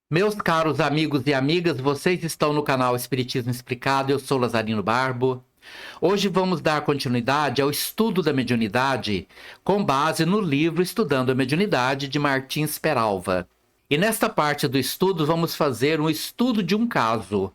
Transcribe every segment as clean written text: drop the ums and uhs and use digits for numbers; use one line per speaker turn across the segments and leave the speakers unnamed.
Meus caros amigos e amigas, vocês estão no canal Espiritismo Explicado, eu sou Lazarino Barbo. Hoje vamos dar continuidade ao estudo da mediunidade com base no livro Estudando a Mediunidade de Martins Peralva. E nesta parte do estudo vamos fazer um estudo de um caso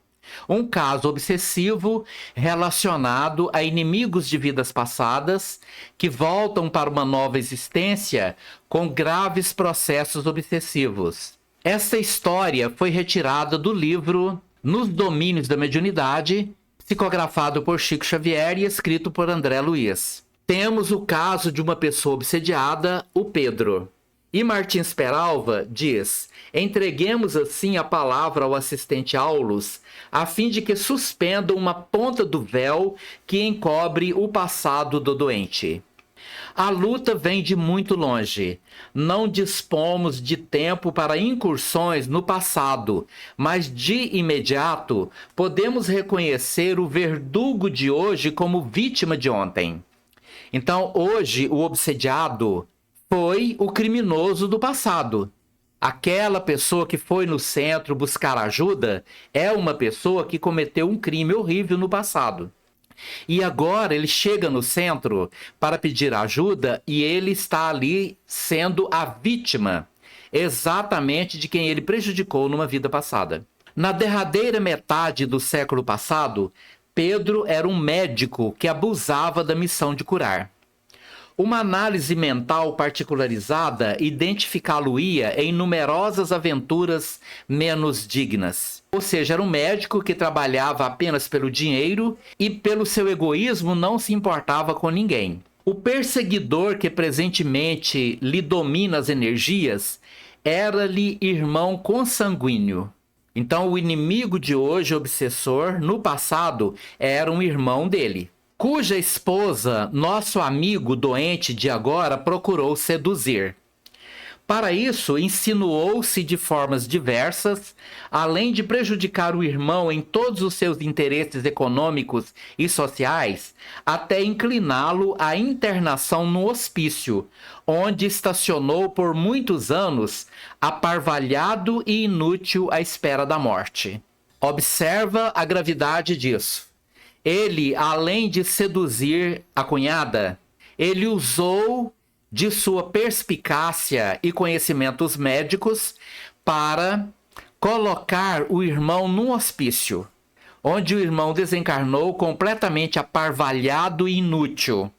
obsessivo relacionado a inimigos de vidas passadas que voltam para uma nova existência com graves processos obsessivos. Esta história foi retirada do livro Nos Domínios da Mediunidade, psicografado por Chico Xavier e escrito por André Luiz. Temos o caso de uma pessoa obsediada, o Pedro. E Martins Peralva diz: entreguemos assim a palavra ao assistente Aulus, a fim de que suspenda uma ponta do véu que encobre o passado do doente. A luta vem de muito longe. Não dispomos de tempo para incursões no passado, mas de imediato podemos reconhecer o verdugo de hoje como vítima de ontem. Então, hoje, o obsediado foi o criminoso do passado. Aquela pessoa que foi no centro buscar ajuda é uma pessoa que cometeu um crime horrível no passado. E agora ele chega no centro para pedir ajuda e ele está ali sendo a vítima exatamente de quem ele prejudicou numa vida passada. Na derradeira metade do século passado, Pedro era um médico que abusava da missão de curar. Uma análise mental particularizada identificá-lo-ia em numerosas aventuras menos dignas. Ou seja, era um médico que trabalhava apenas pelo dinheiro e pelo seu egoísmo não se importava com ninguém. O perseguidor que presentemente lhe domina as energias era-lhe irmão consanguíneo. Então o inimigo de hoje, obsessor, no passado era um irmão dele, cuja esposa nosso amigo doente de agora procurou seduzir. Para isso, insinuou-se de formas diversas, além de prejudicar o irmão em todos os seus interesses econômicos e sociais, até incliná-lo à internação no hospício, onde estacionou por muitos anos, aparvalhado e inútil à espera da morte. Observa a gravidade disso. Ele, além de seduzir a cunhada, ele usou de sua perspicácia e conhecimentos médicos para colocar o irmão num hospício, onde o irmão desencarnou completamente aparvalhado e inútil.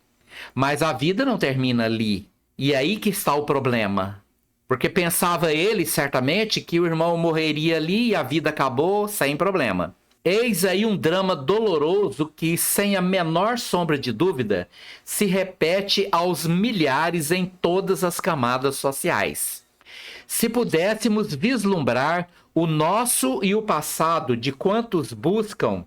Mas a vida não termina ali. E é aí que está o problema. Porque pensava ele, certamente, que o irmão morreria ali e a vida acabou sem problema. Eis aí um drama doloroso que, sem a menor sombra de dúvida, se repete aos milhares em todas as camadas sociais. Se pudéssemos vislumbrar o nosso e o passado de quantos buscam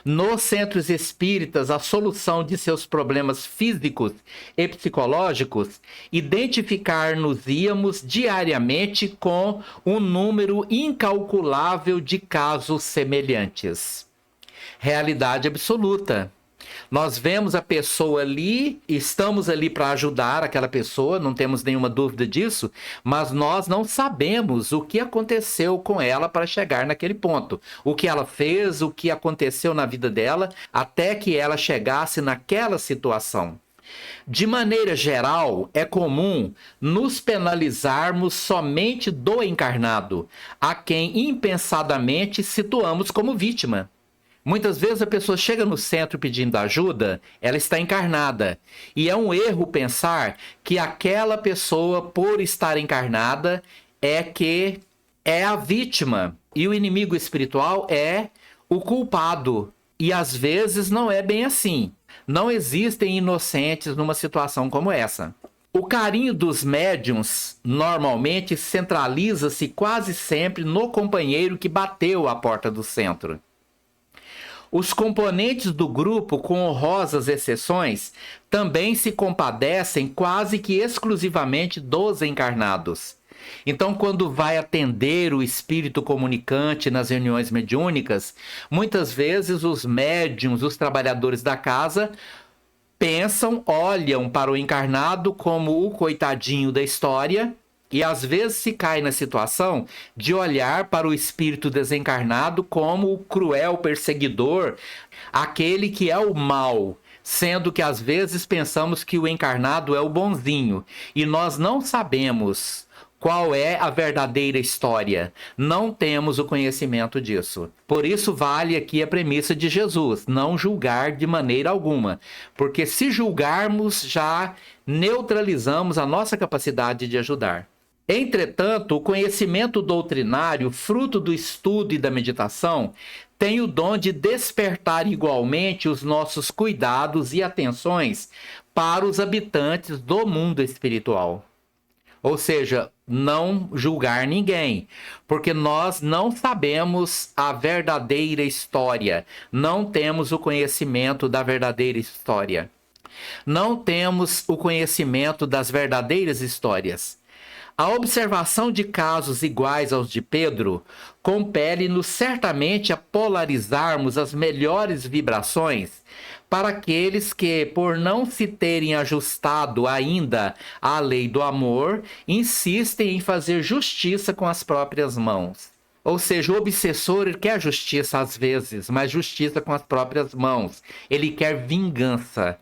nos centros espíritas a solução de seus problemas físicos e psicológicos, identificar-nos-íamos diariamente com um número incalculável de casos semelhantes. Realidade absoluta. Nós vemos a pessoa ali, estamos ali para ajudar aquela pessoa, não temos nenhuma dúvida disso, mas nós não sabemos o que aconteceu com ela para chegar naquele ponto. O que ela fez, o que aconteceu na vida dela, até que ela chegasse naquela situação. De maneira geral, é comum nos penalizarmos somente do encarnado, a quem impensadamente situamos como vítima. Muitas vezes a pessoa chega no centro pedindo ajuda, ela está encarnada. E é um erro pensar que aquela pessoa, por estar encarnada, que é a vítima. E o inimigo espiritual é o culpado. E às vezes não é bem assim. Não existem inocentes numa situação como essa. O carinho dos médiuns normalmente centraliza-se quase sempre no companheiro que bateu a porta do centro. Os componentes do grupo, com honrosas exceções, também se compadecem quase que exclusivamente dos encarnados. Então, quando vai atender o espírito comunicante nas reuniões mediúnicas, muitas vezes os médiuns, os trabalhadores da casa, pensam, olham para o encarnado como o coitadinho da história E às vezes se cai na situação de olhar para o espírito desencarnado como o cruel perseguidor, aquele que é o mal, sendo que às vezes pensamos que o encarnado é o bonzinho, e nós não sabemos qual é a verdadeira história. Não temos o conhecimento disso. Por isso vale aqui a premissa de Jesus, não julgar de maneira alguma, porque se julgarmos já neutralizamos a nossa capacidade de ajudar. Entretanto, o conhecimento doutrinário, fruto do estudo e da meditação, tem o dom de despertar igualmente os nossos cuidados e atenções para os habitantes do mundo espiritual. Ou seja, não julgar ninguém, porque nós não sabemos a verdadeira história, não temos o conhecimento da verdadeira história, não temos o conhecimento das verdadeiras histórias. A observação de casos iguais aos de Pedro compele-nos certamente a polarizarmos as melhores vibrações para aqueles que, por não se terem ajustado ainda à lei do amor, insistem em fazer justiça com as próprias mãos. Ou seja, o obsessor ele quer justiça às vezes, mas justiça com as próprias mãos. Ele quer vingança.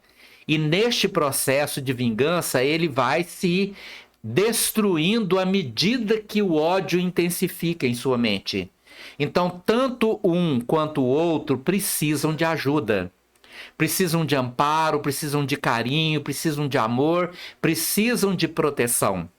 E neste processo de vingança, ele vai se destruindo à medida que o ódio intensifica em sua mente. Então, tanto um quanto o outro precisam de ajuda. Precisam de amparo, precisam de carinho, precisam de amor, precisam de proteção.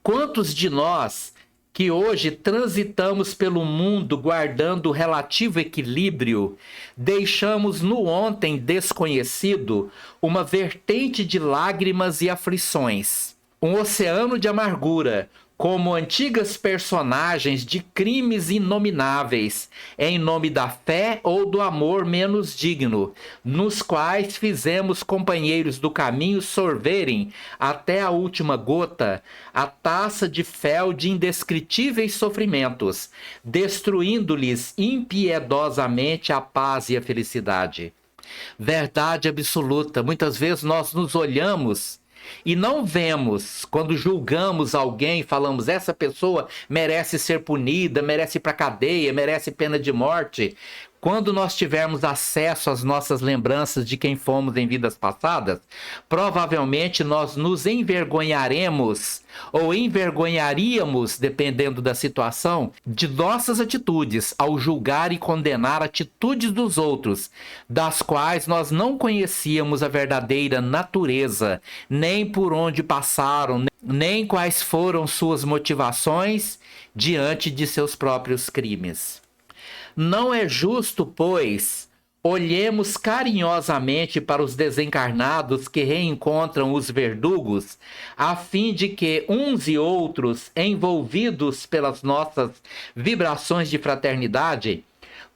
Quantos de nós que hoje transitamos pelo mundo guardando o relativo equilíbrio, deixamos no ontem desconhecido uma vertente de lágrimas e aflições, um oceano de amargura, como antigas personagens de crimes inomináveis, em nome da fé ou do amor menos digno, nos quais fizemos companheiros do caminho sorverem, até a última gota, a taça de fel de indescritíveis sofrimentos, destruindo-lhes impiedosamente a paz e a felicidade. Verdade absoluta, muitas vezes nós nos olhamos e não vemos, quando julgamos alguém, falamos, essa pessoa merece ser punida, merece ir para a cadeia, merece pena de morte. Quando nós tivermos acesso às nossas lembranças de quem fomos em vidas passadas, provavelmente nós nos envergonharemos ou envergonharíamos, dependendo da situação, de nossas atitudes ao julgar e condenar atitudes dos outros, das quais nós não conhecíamos a verdadeira natureza, nem por onde passaram, nem quais foram suas motivações diante de seus próprios crimes. Não é justo, pois, olhemos carinhosamente para os desencarnados que reencontram os verdugos, a fim de que uns e outros, envolvidos pelas nossas vibrações de fraternidade,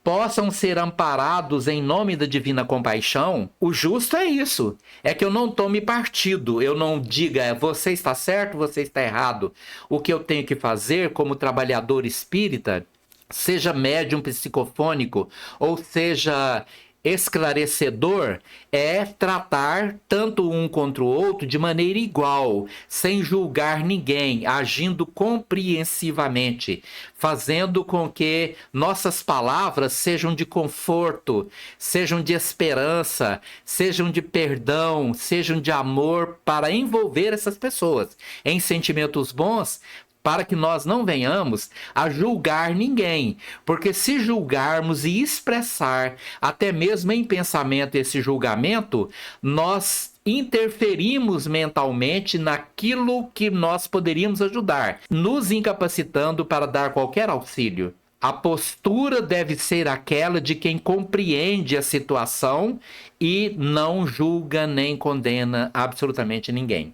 possam ser amparados em nome da divina compaixão. O justo é isso, é que eu não tome partido, eu não diga você está certo, você está errado. O que eu tenho que fazer como trabalhador espírita, seja médium psicofônico ou seja esclarecedor, é tratar tanto um contra o outro de maneira igual, sem julgar ninguém, agindo compreensivamente, fazendo com que nossas palavras sejam de conforto, sejam de esperança, sejam de perdão, sejam de amor, para envolver essas pessoas em sentimentos bons, para que nós não venhamos a julgar ninguém, porque se julgarmos e expressar até mesmo em pensamento esse julgamento, nós interferimos mentalmente naquilo que nós poderíamos ajudar, nos incapacitando para dar qualquer auxílio. A postura deve ser aquela de quem compreende a situação e não julga nem condena absolutamente ninguém.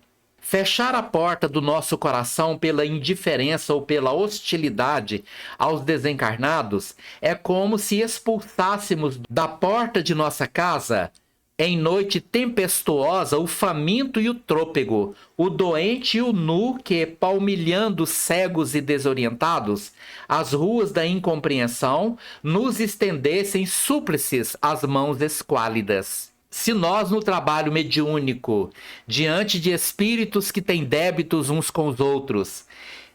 Fechar a porta do nosso coração pela indiferença ou pela hostilidade aos desencarnados é como se expulsássemos da porta de nossa casa, em noite tempestuosa, o faminto e o trôpego, o doente e o nu que, palmilhando cegos e desorientados, as ruas da incompreensão, nos estendessem súplices as mãos esquálidas. Se nós, no trabalho mediúnico, diante de espíritos que têm débitos uns com os outros,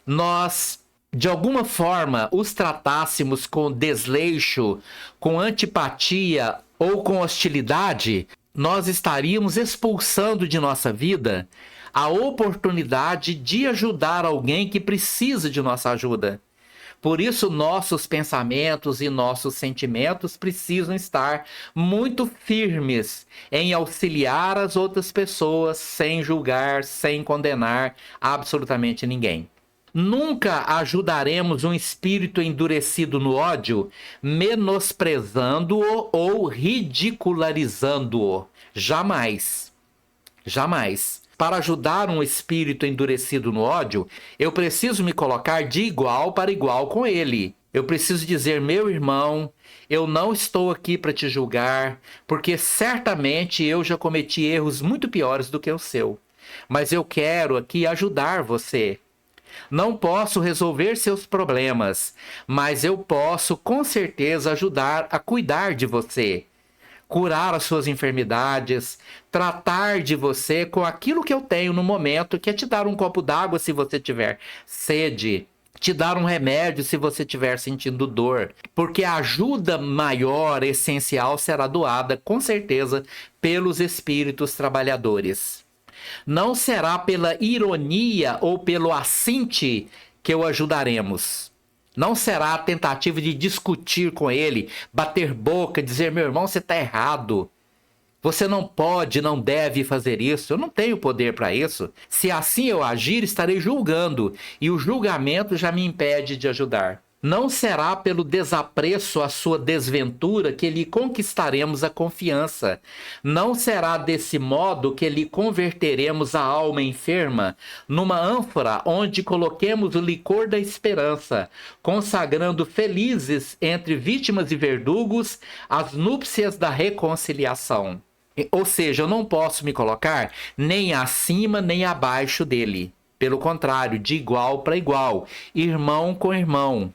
nós, de alguma forma, os tratássemos com desleixo, com antipatia ou com hostilidade, nós estaríamos expulsando de nossa vida a oportunidade de ajudar alguém que precisa de nossa ajuda. Por isso, nossos pensamentos e nossos sentimentos precisam estar muito firmes em auxiliar as outras pessoas sem julgar, sem condenar absolutamente ninguém. Nunca ajudaremos um espírito endurecido no ódio, menosprezando-o ou ridicularizando-o. Jamais. Jamais. Para ajudar um espírito endurecido no ódio, eu preciso me colocar de igual para igual com ele. Eu preciso dizer, meu irmão, eu não estou aqui para te julgar, porque certamente eu já cometi erros muito piores do que o seu. Mas eu quero aqui ajudar você. Não posso resolver seus problemas, mas eu posso com certeza ajudar a cuidar de você, curar as suas enfermidades, tratar de você com aquilo que eu tenho no momento, que é te dar um copo d'água se você tiver sede, te dar um remédio se você estiver sentindo dor, porque a ajuda maior, essencial, será doada com certeza pelos espíritos trabalhadores. Não será pela ironia ou pelo assinte que o ajudaremos. Não será a tentativa de discutir com ele, bater boca, dizer, meu irmão, você está errado. Você não pode, não deve fazer isso. Eu não tenho poder para isso. Se assim eu agir, estarei julgando. E o julgamento já me impede de ajudar. Não será pelo desapreço à sua desventura que lhe conquistaremos a confiança. Não será desse modo que lhe converteremos a alma enferma numa ânfora onde coloquemos o licor da esperança, consagrando felizes entre vítimas e verdugos as núpcias da reconciliação. Ou seja, eu não posso me colocar nem acima nem abaixo dele. Pelo contrário, de igual para igual, irmão com irmão.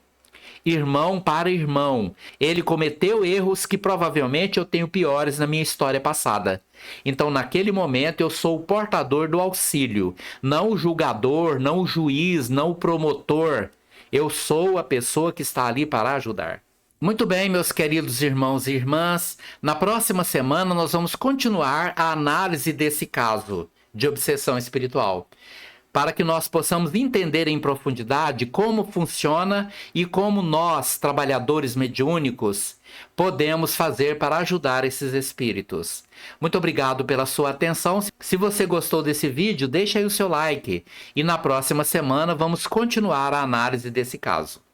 Irmão para irmão. Ele cometeu erros que provavelmente eu tenho piores na minha história passada. Então, naquele momento, eu sou o portador do auxílio. Não o julgador, não o juiz, não o promotor. Eu sou a pessoa que está ali para ajudar. Muito bem, meus queridos irmãos e irmãs. Na próxima semana, nós vamos continuar a análise desse caso de obsessão espiritual, para que nós possamos entender em profundidade como funciona e como nós, trabalhadores mediúnicos, podemos fazer para ajudar esses espíritos. Muito obrigado pela sua atenção. Se você gostou desse vídeo, deixe aí o seu like. E na próxima semana vamos continuar a análise desse caso.